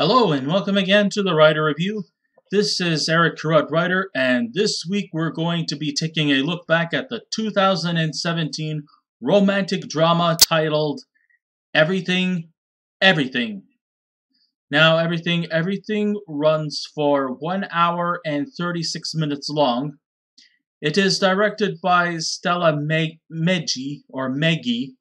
Hello and welcome again to the Writer Review. This is Eric Carruth Writer, and this week we're going to be taking a look back at the 2017 romantic drama titled Everything, Everything. Now, Everything runs for 1 hour and 36 minutes long. It is directed by Stella Meghie, or Meghie.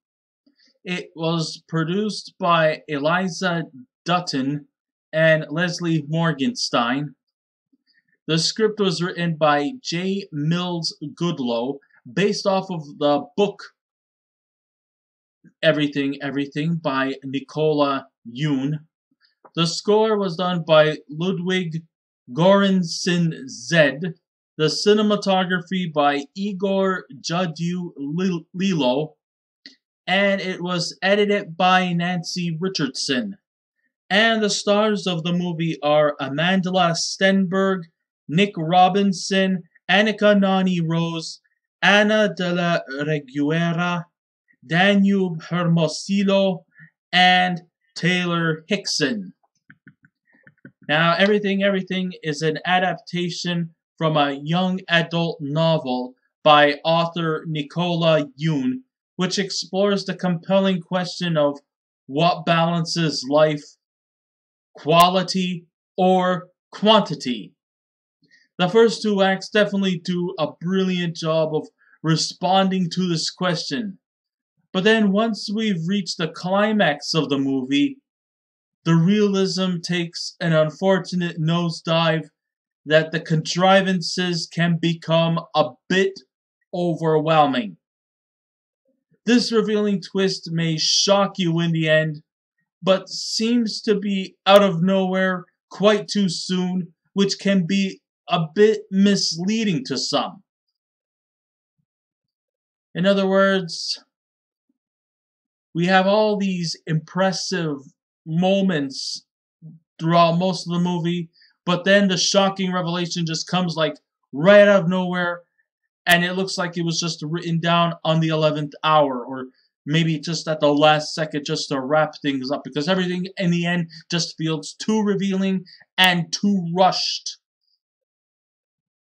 It was produced by Eliza Dutton and Leslie Morgenstein. The script was written by J. Mills Goodlow, based off of the book Everything by Nicola Yoon. The score was done by Ludwig Göransson Zed. The cinematography by Igor Judeu Lilo. And it was edited by Nancy Richardson. And the stars of the movie are Amandla Stenberg, Nick Robinson, Anika Noni Rose, Ana de la Ruguera, Danube Hermosillo, and Taylor Hickson. Now, Everything is an adaptation from a young adult novel by author Nicola Yoon, which explores the compelling question of what balances life, quality or quantity. The first two acts definitely do a brilliant job of responding to this question. But then once we've reached the climax of the movie, the realism takes an unfortunate nosedive that the contrivances can become a bit overwhelming. This revealing twist may shock you in the end, but seems to be out of nowhere quite too soon, which can be a bit misleading to some. In other words, we have all these impressive moments throughout most of the movie, but then the shocking revelation just comes like right out of nowhere, and it looks like it was just written down on the 11th hour, or maybe just at the last second just to wrap things up, because everything in the end just feels too revealing and too rushed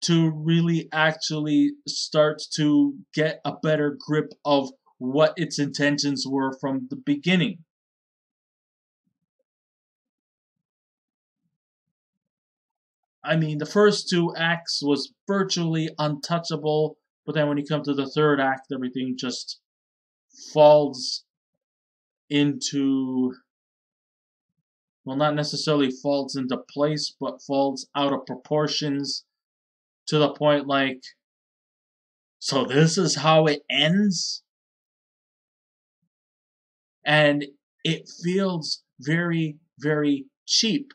to really actually start to get a better grip of what its intentions were from the beginning. I mean, the first two acts was virtually untouchable, but then when you come to the third act, everything just falls into, well, not necessarily falls into place, but falls out of proportions to the point like, so this is how it ends? And it feels very, very cheap.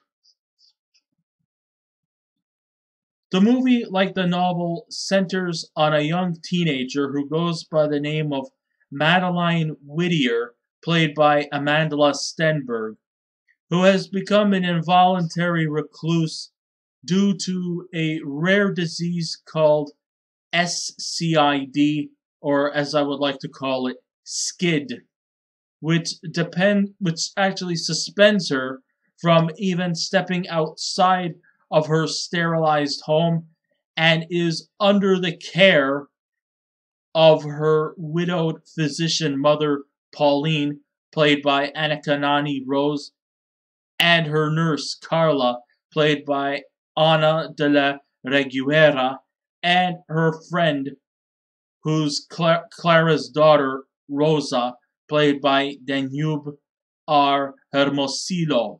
The movie, like the novel, centers on a young teenager who goes by the name of Madeline Whittier, played by Amandla Stenberg, who has become an involuntary recluse due to a rare disease called SCID, or as I would like to call it, SCID, which actually suspends her from even stepping outside of her sterilized home and is under the care of her widowed physician mother, Pauline, played by Anika Noni Rose, and her nurse, Carla, played by Ana de la Ruguera, and her friend, who's Clara's daughter, Rosa, played by Danube R. Hermosillo.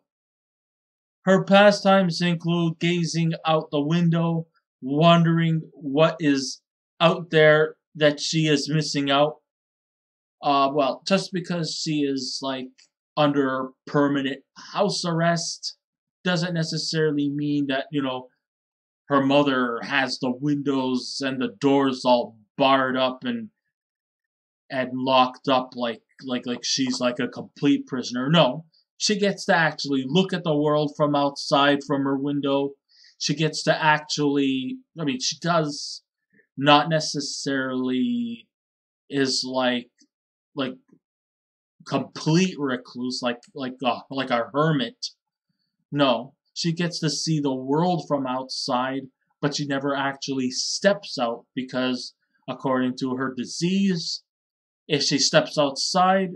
Her pastimes include gazing out the window, wondering what is out there that she is missing out. Well, just because she is like under permanent house arrest doesn't necessarily mean that, her mother has the windows and the doors all barred up and locked up like she's like a complete prisoner. No, she gets to actually look at the world from outside from her window. She gets to actually, she does not necessarily is like complete recluse, like a hermit, No, she gets to see the world from outside, but she never actually steps out because, according to her disease, if she steps outside,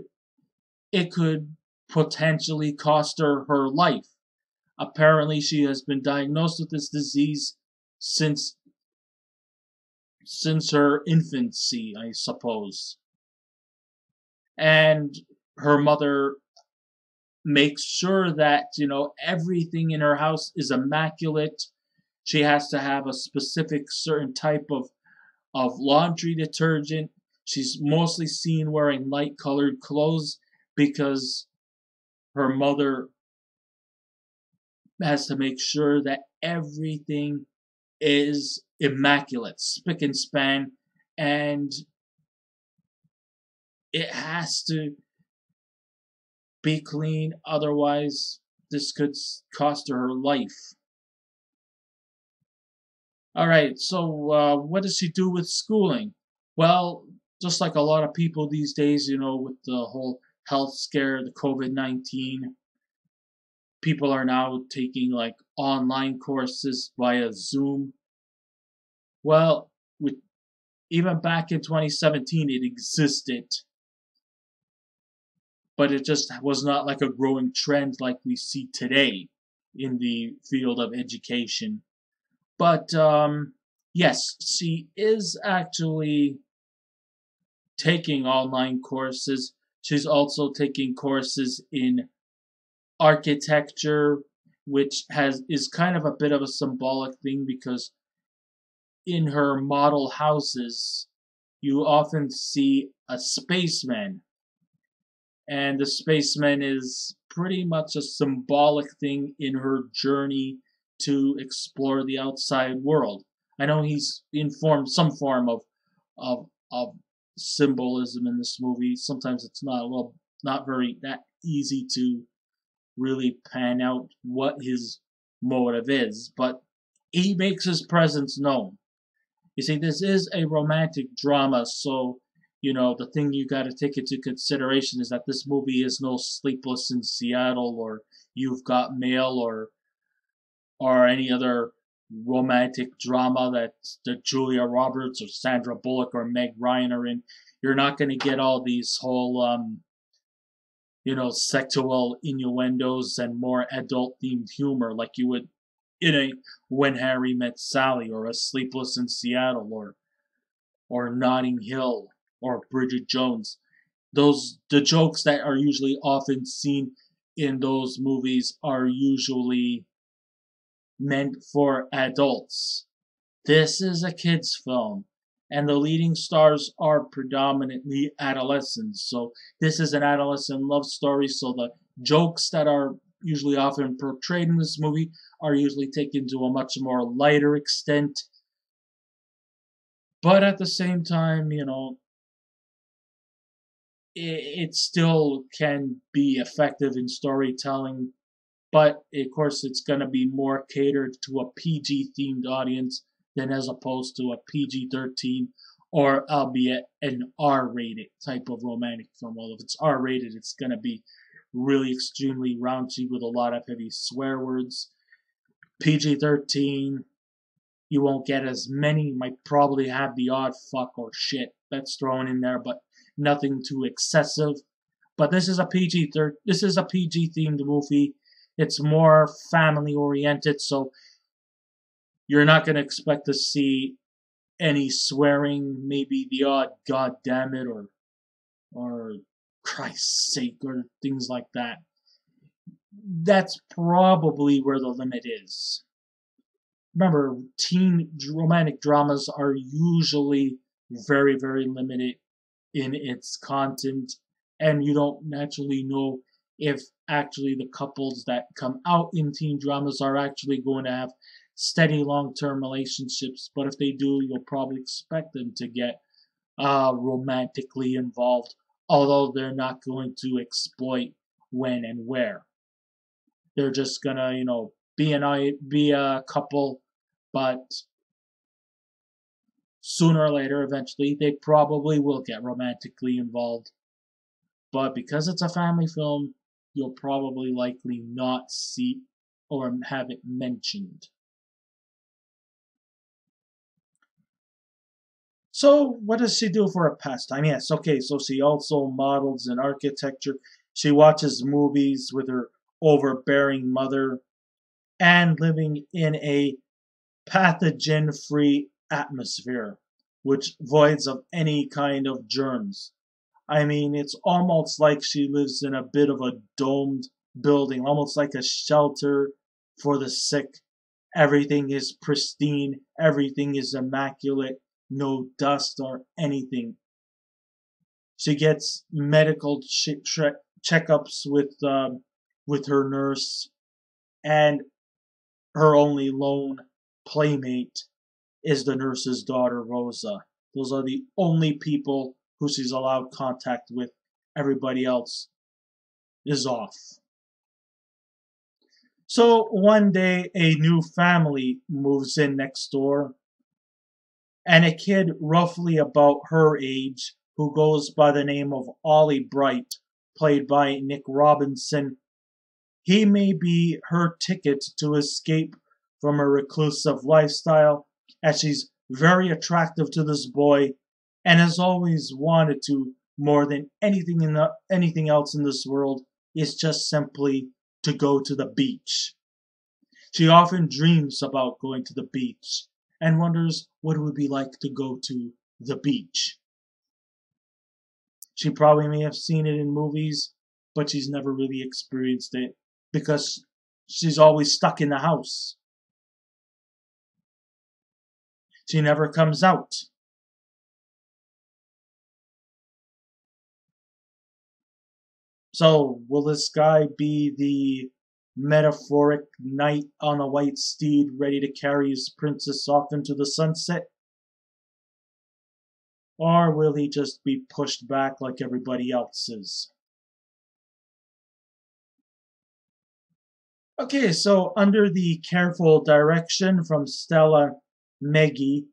it could potentially cost her her life. Apparently, she has been diagnosed with this disease since her infancy, I suppose. And her mother makes sure that, everything in her house is immaculate. She has to have a specific certain type of laundry detergent. She's mostly seen wearing light colored clothes because her mother has to make sure that everything is immaculate, spick and span, and it has to be clean, otherwise, this could cost her life. Alright, so what does she do with schooling? Well, just like a lot of people these days, with the whole health scare, the COVID 19, people are now taking like online courses via Zoom. Well, with even back in 2017, it existed, but it just was not like a growing trend like we see today in the field of education. But yes, she is actually taking online courses. She's also taking courses in architecture, which is kind of a bit of a symbolic thing because in her model houses, you often see a spaceman, and the spaceman is pretty much a symbolic thing in her journey to explore the outside world. I know he's informed some form of symbolism in this movie. Sometimes it's not very that easy to really pan out what his motive is, but he makes his presence known. You see, this is a romantic drama, so the thing you got to take into consideration is that this movie is no Sleepless in Seattle or You've Got Mail or any other romantic drama that Julia Roberts or Sandra Bullock or Meg Ryan are in. You're not going to get all these whole sexual innuendos and more adult themed humor like you would in a When Harry Met Sally or a Sleepless in Seattle or Notting Hill or Bridget Jones. The jokes that are usually often seen in those movies are usually meant for adults. This is a kids film, and the leading stars are predominantly adolescents. So this is an adolescent love story, so the jokes that are usually often portrayed in this movie are usually taken to a much more lighter extent. But at the same time, it still can be effective in storytelling, but of course it's going to be more catered to a PG themed audience than as opposed to a PG 13 or albeit an R rated type of romantic film. Well, if it's R rated, it's going to be really extremely raunchy with a lot of heavy swear words. PG 13, you won't get as many. You might probably have the odd fuck or shit that's thrown in there, but nothing too excessive. But this is a PG themed movie. It's more family oriented, so you're not going to expect to see any swearing, maybe the odd god damn it or Christ's sake or things like that. That's probably where the limit is. Remember, teen romantic dramas are usually very, very limited in its content, and you don't naturally know if actually the couples that come out in teen dramas are actually going to have steady long-term relationships. But if they do, you'll probably expect them to get romantically involved, although they're not going to exploit when and where. They're just gonna, be a couple, but sooner or later, eventually, they probably will get romantically involved. But because it's a family film, you'll probably likely not see or have it mentioned. So, what does she do for a pastime? Yes, okay, so she also models in architecture. She watches movies with her overbearing mother and living in a pathogen free atmosphere, which voids of any kind of germs. I mean, it's almost like she lives in a bit of a domed building, almost like a shelter for the sick. Everything is pristine, everything is immaculate, no dust or anything. She gets medical checkups with her nurse, and her only lone playmate is the nurse's daughter, Rosa. Those are the only people who she's allowed contact with. Everybody else is off. So one day, a new family moves in next door, and a kid roughly about her age, who goes by the name of Ollie Bright, played by Nick Robinson. He may be her ticket to escape from a reclusive lifestyle, as she's very attractive to this boy and has always wanted to, more than anything else in this world, is just simply to go to the beach. She often dreams about going to the beach and wonders what it would be like to go to the beach. She probably may have seen it in movies, but she's never really experienced it because she's always stuck in the house. She never comes out. So, will this guy be the metaphoric knight on a white steed ready to carry his princess off into the sunset? Or will he just be pushed back like everybody else is? Okay, so under the careful direction from Stella Meghie,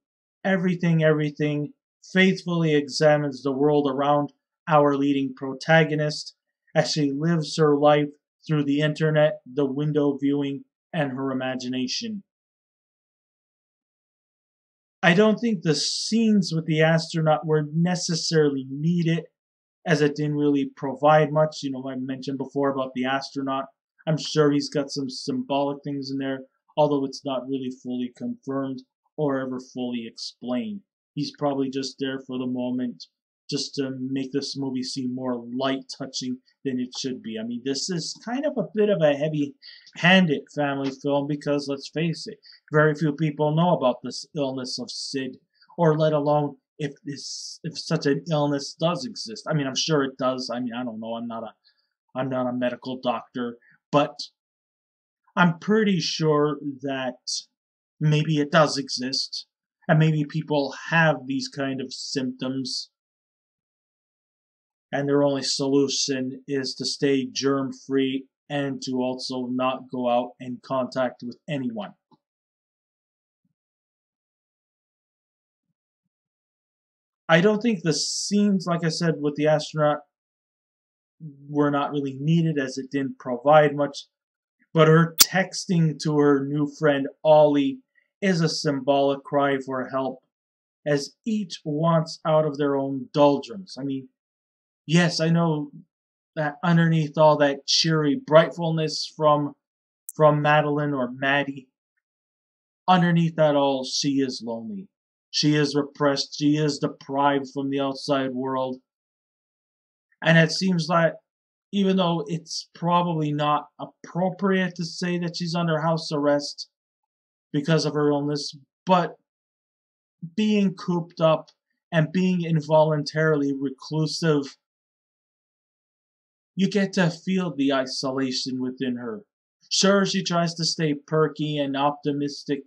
everything faithfully examines the world around our leading protagonist as she lives her life through the internet, the window viewing, and her imagination. I don't think the scenes with the astronaut were necessarily needed, as it didn't really provide much. I mentioned before about the astronaut. I'm sure he's got some symbolic things in there, although it's not really fully confirmed or ever fully explained. He's probably just there for the moment, just to make this movie seem more light touching than it should be. I mean, this is kind of a bit of a heavy handed family film because, let's face it, very few people know about this illness of Sid, or let alone if such an illness does exist. I mean, I'm sure it does. I mean, I don't know. I'm not a medical doctor, but I'm pretty sure that maybe it does exist, and maybe people have these kind of symptoms, and their only solution is to stay germ free and to also not go out in contact with anyone. I don't think the scenes, like I said, with the astronaut were not really needed as it didn't provide much, but her texting to her new friend Ollie is a symbolic cry for help, as each wants out of their own doldrums. I mean, yes, I know that underneath all that cheery brightfulness from Madeline or Maddie, underneath that all, she is lonely. She is repressed. She is deprived from the outside world. And it seems like, even though it's probably not appropriate to say that she's under house arrest because of her illness, but being cooped up and being involuntarily reclusive, you get to feel the isolation within her. Sure, she tries to stay perky and optimistic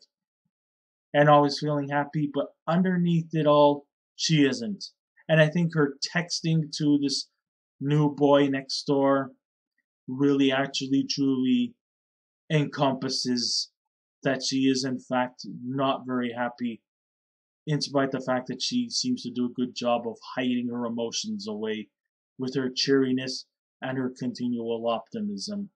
and always feeling happy, but underneath it all, she isn't. And I think her texting to this new boy next door really actually truly encompasses that she is in fact not very happy, in spite of the fact that she seems to do a good job of hiding her emotions away with her cheeriness and her continual optimism.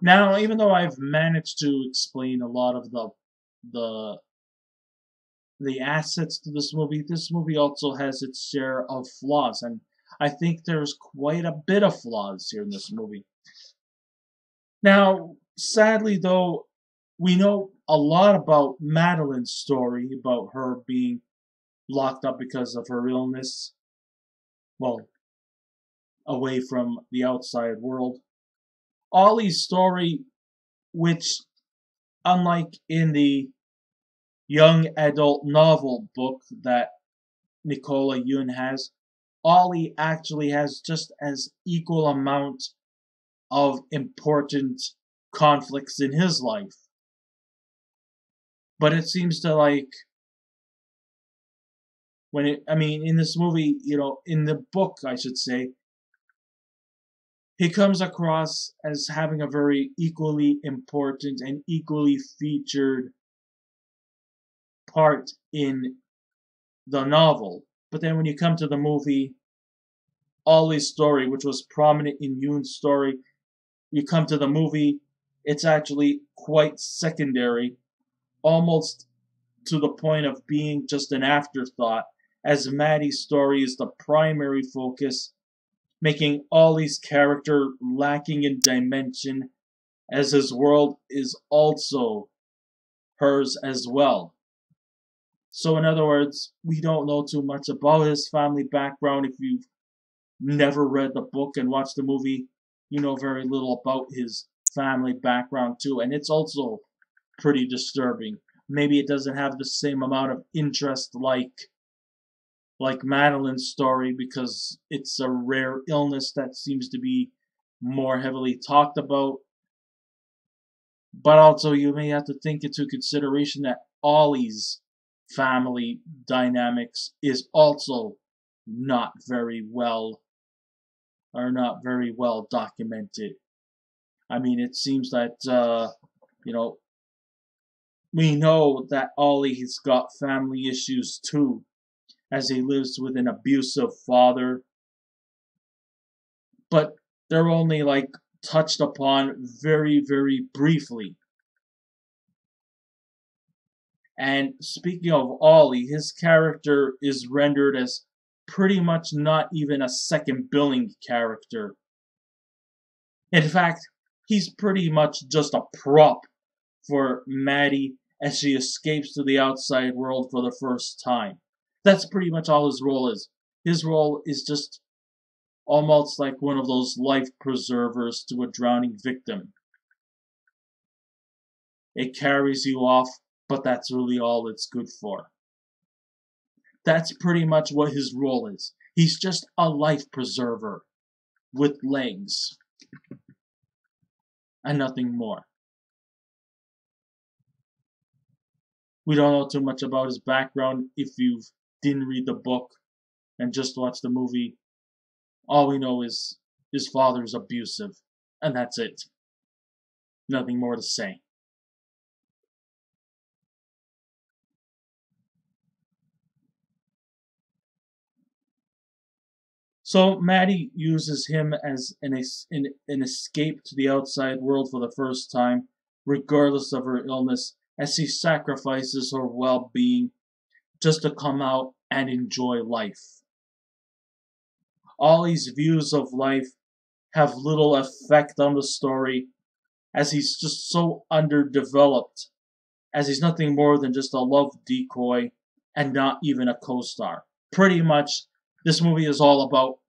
Now, even though I've managed to explain a lot of the the assets to this movie also has its share of flaws, and I think there's quite a bit of flaws here in this movie. Now, sadly though, we know a lot about Madeline's story, about her being locked up because of her illness, well, away from the outside world. Ollie's story, which, unlike in the young adult novel book that Nicola Yoon has, Ollie actually has just as equal amount of important conflicts in his life. But it seems to in this movie, in the book, I should say, he comes across as having a very equally important and equally featured part in the novel. But then when you come to the movie, Ollie's story, which was prominent in Yoon's story, you come to the movie, it's actually quite secondary, almost to the point of being just an afterthought, as Maddie's story is the primary focus, making Ollie's character lacking in dimension, as his world is also hers as well. So, in other words, we don't know too much about his family background. If you've never read the book and watched the movie, you know very little about his family background too, and it's also pretty disturbing. Maybe it doesn't have the same amount of interest like Madeline's story, because it's a rare illness that seems to be more heavily talked about. But also, you may have to think into consideration that Ollie's family dynamics is also not very well not very well documented. I mean, it seems that you know we know that Ollie's got family issues too, as he lives with an abusive father, but they're only touched upon very, very briefly. And speaking of Ollie, his character is rendered as pretty much not even a second billing character. In fact, he's pretty much just a prop for Maddie as she escapes to the outside world for the first time. That's pretty much all his role is. His role is just almost like one of those life preservers to a drowning victim. It carries you off, but that's really all it's good for. That's pretty much what his role is. He's just a life preserver with legs and nothing more. We don't know too much about his background if you didn't read the book and just watched the movie. All we know is his father is abusive, and that's it. Nothing more to say. So Maddie uses him as an escape to the outside world for the first time, regardless of her illness, as she sacrifices her well-being just to come out and enjoy life. Ollie's views of life have little effect on the story, as he's just so underdeveloped, as he's nothing more than just a love decoy and not even a co-star. Pretty much, this movie is all about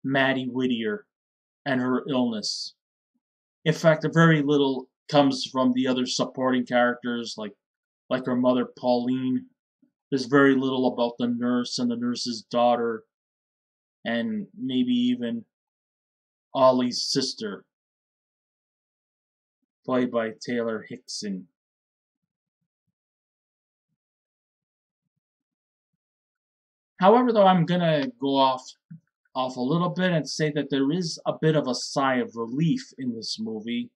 Maddie Whittier and her illness. In fact, very little comes from the other supporting characters, like her mother Pauline. There's very little about the nurse and the nurse's daughter, and maybe even Ollie's sister, played by Taylor Hickson. However, though, I'm gonna go off a little bit and say that there is a bit of a sigh of relief in this movie,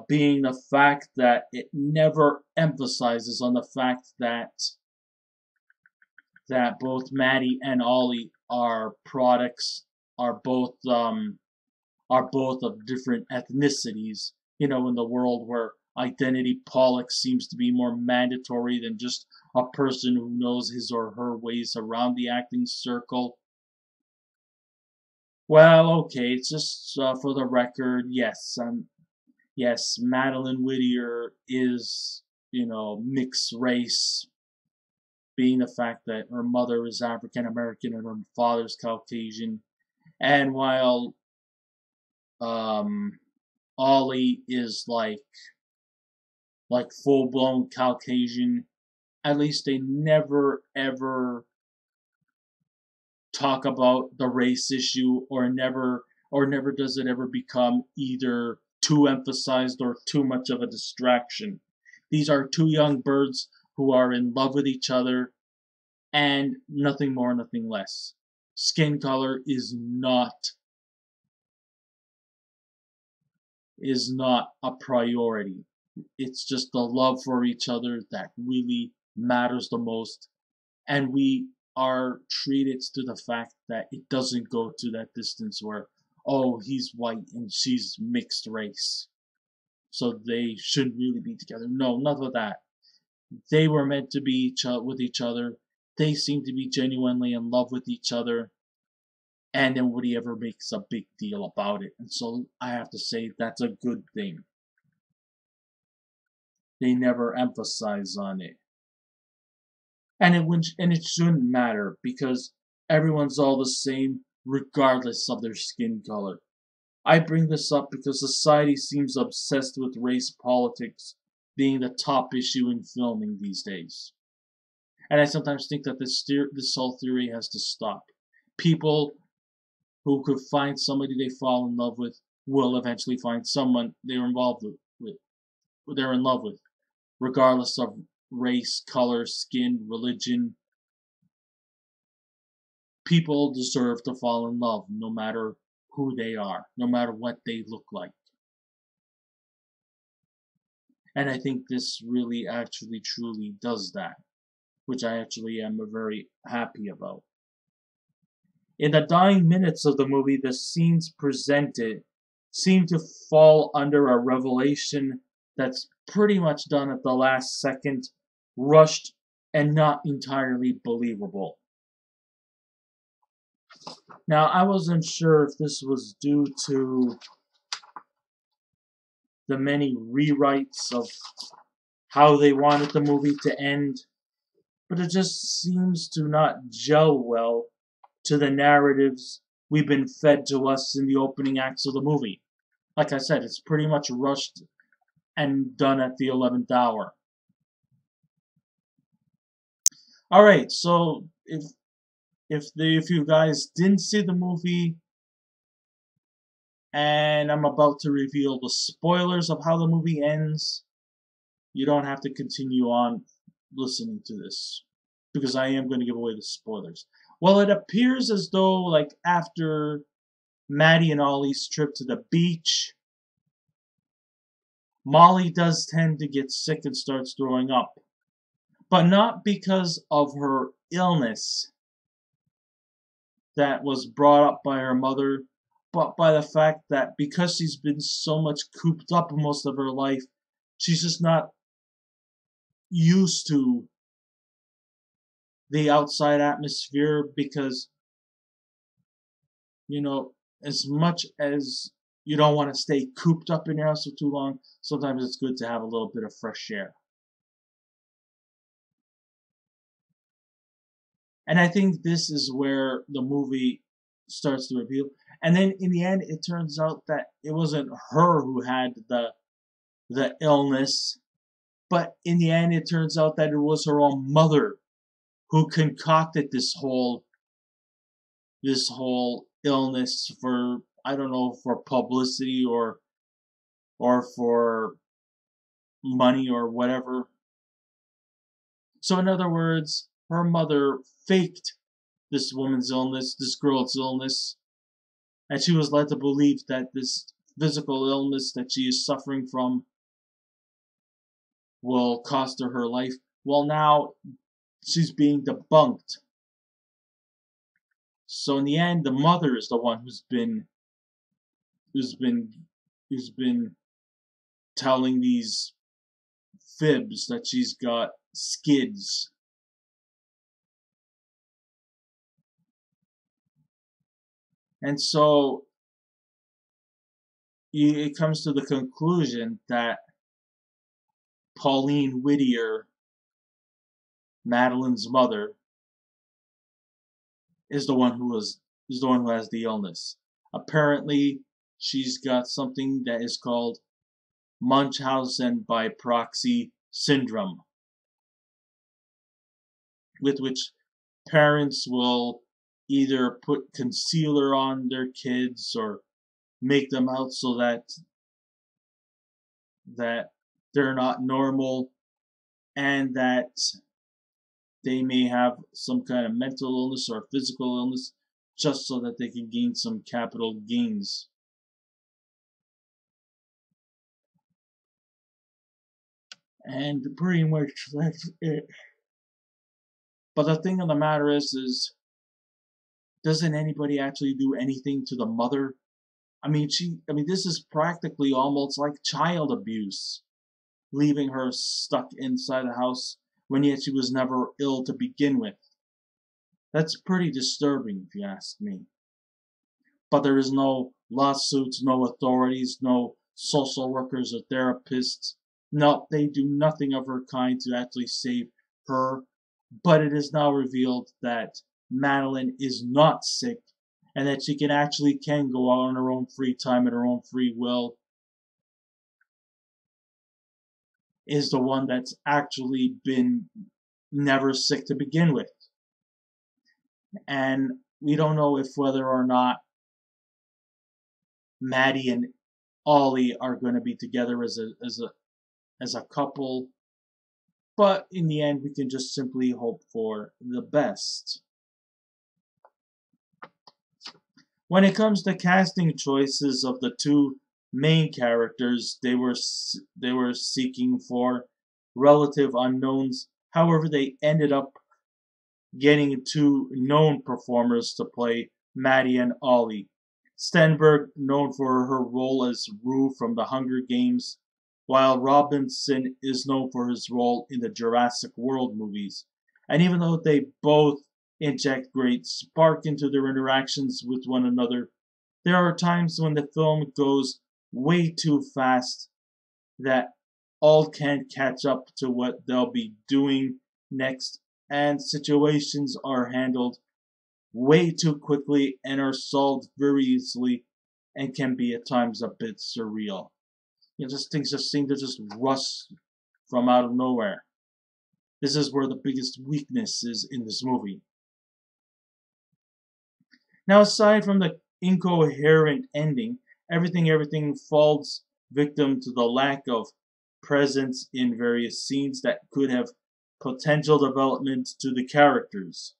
being the fact that it never emphasizes on the fact that both Maddie and Ollie are products, are both are both of different ethnicities, in the world where identity politics seems to be more mandatory than just a person who knows his or her ways around the acting circle. Well, okay, it's just for the record, yes, Madeline Whittier is, mixed race, being the fact that her mother is African American and her father's Caucasian. And while um, Ollie is like full blown Caucasian, at least they never ever talk about the race issue, or never does it ever become either too emphasized or too much of a distraction. These are two young birds who are in love with each other, and nothing more, nothing less. Skin color is not a priority. It's just the love for each other that really matters the most, and we are treated to the fact that it doesn't go to that distance where, oh, he's white and she's mixed race, so they shouldn't really be together. No, none of that. They were meant to be with each other. They seem to be genuinely in love with each other, and nobody ever makes a big deal about it. And so I have to say that's a good thing. They never emphasize on it. And it shouldn't matter because everyone's all the same regardless of their skin color. I bring this up because society seems obsessed with race politics being the top issue in filming these days. And I sometimes think that this whole theory has to stop. People who could find somebody they fall in love with will eventually find someone they're involved with, they're in love with, regardless of race, color, skin, religion. People deserve to fall in love no matter who they are, no matter what they look like. And I think this really actually truly does that, which I actually am very happy about. In the dying minutes of the movie, the scenes presented seem to fall under a revelation that's pretty much done at the last second, rushed, and not entirely believable. Now, I wasn't sure if this was due to the many rewrites of how they wanted the movie to end, but it just seems to not gel well to the narratives we've been fed to us in the opening acts of the movie. Like I said, it's pretty much rushed and done at the 11th hour. Alright, so if you guys didn't see the movie, and I'm about to reveal the spoilers of how the movie ends, you don't have to continue on listening to this, because I am going to give away the spoilers. Well, it appears as though, like, after Maddie and Ollie's trip to the beach, Molly does tend to get sick and starts throwing up. But not because of her illness that was brought up by her mother, but by the fact that because she's been so much cooped up most of her life, she's just not used to the outside atmosphere because, as much as you don't want to stay cooped up in your house for too long, sometimes it's good to have a little bit of fresh air. And I think this is where the movie starts to reveal. And then in the end, it turns out that it wasn't her who had the illness, but in the end, it turns out that it was her own mother who concocted this whole illness for, I don't know, for publicity or for money or whatever. So in other words, her mother faked this woman's illness, this girl's illness, and she was led to believe that this physical illness that she is suffering from will cost her her life. Well, now she's being debunked. So in the end, the mother is the one who's been who's been who's been telling these fibs that she's got skids. And so it comes to the conclusion that Pauline Whittier, Madeline's mother, is the one who has the illness. Apparently, she's got something that is called Munchausen by proxy syndrome, with which parents will either put concealer on their kids or make them out so that they're not normal, and that they may have some kind of mental illness or physical illness just so that they can gain some capital gains. And pretty much that's it. But the thing of the matter is doesn't anybody actually do anything to the mother? This is practically almost like child abuse, leaving her stuck inside the house when yet she was never ill to begin with. That's pretty disturbing, if you ask me. But there is no lawsuits, no authorities, no social workers or therapists. No, they do nothing of her kind to actually save her. But it is now revealed that Madeline is not sick and that she can go out on her own free time and her own free will, is the one that's actually been never sick to begin with. And we don't know if whether or not Maddie and Ollie are going to be together as a couple, but in the end we can just simply hope for the best. When it comes to casting choices of the two main characters, they were seeking for relative unknowns. However, they ended up getting two known performers to play Maddie and Ollie. Stenberg, known for her role as Rue from the Hunger Games, while Robinson is known for his role in the Jurassic World movies. And even though they both inject great spark into their interactions with one another, there are times when the film goes way too fast that all can't catch up to what they'll be doing next, and situations are handled way too quickly and are solved very easily and can be at times a bit surreal. Things just seem to just rush from out of nowhere. This is where the biggest weakness is in this movie. Now, aside from the incoherent ending, everything falls victim to the lack of presence in various scenes that could have potential development to the characters.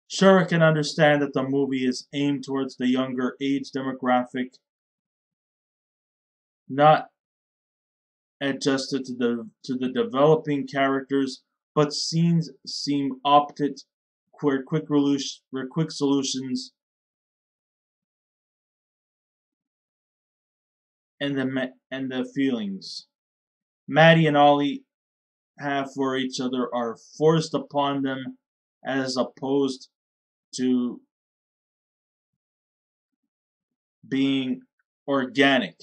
Sure, I can understand that the movie is aimed towards the younger age demographic, not adjusted to the developing characters, but scenes seem opted where quick solutions and the feelings Maddie and Ollie have for each other are forced upon them, as opposed to being organic.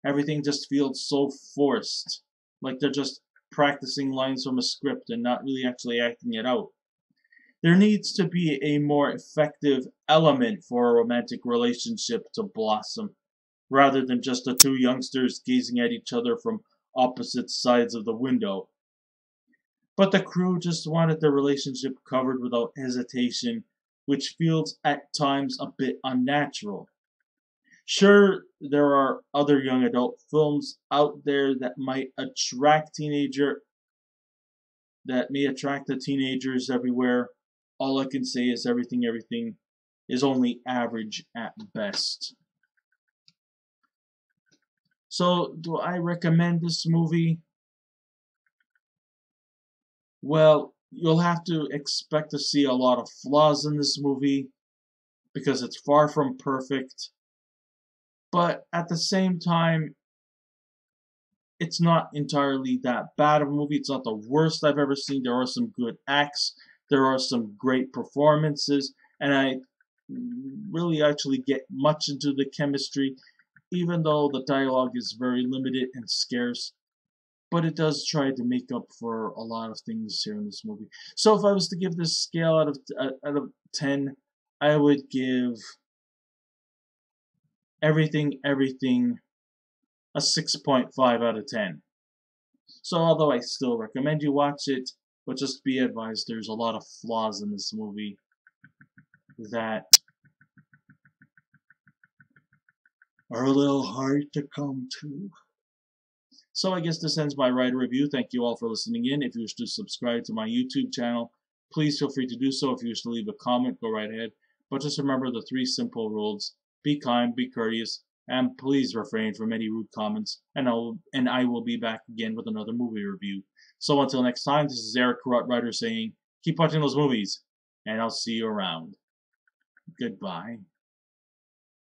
Everything just feels so forced, like they're just practicing lines from a script and not really actually acting it out. There needs to be a more effective element for a romantic relationship to blossom, rather than just the two youngsters gazing at each other from opposite sides of the window. But the crew just wanted the relationship covered without hesitation, which feels at times a bit unnatural. Sure, there are other young adult films out there that may attract the teenagers everywhere. All I can say is everything is only average at best. So, do I recommend this movie? Well, you'll have to expect to see a lot of flaws in this movie because it's far from perfect. But at the same time, it's not entirely that bad of a movie. It's not the worst I've ever seen. There are some good acts. There are some great performances. And I really actually get much into the chemistry, even though the dialogue is very limited and scarce. But it does try to make up for a lot of things here in this movie. So if I was to give this scale out of 10, I would give everything a 6.5 out of 10. So although I still recommend you watch it, but just be advised there's a lot of flaws in this movie that are a little hard to come to. So I guess this ends my writer review. Thank you all for listening in. If you wish to subscribe to my YouTube channel, please feel free to do so. If you wish to leave a comment, go right ahead. But just remember the 3 simple rules. Be kind, be courteous, and please refrain from any rude comments. And I will be back again with another movie review. So until next time, this is Eric Corrupt Writer saying, keep watching those movies, and I'll see you around. Goodbye.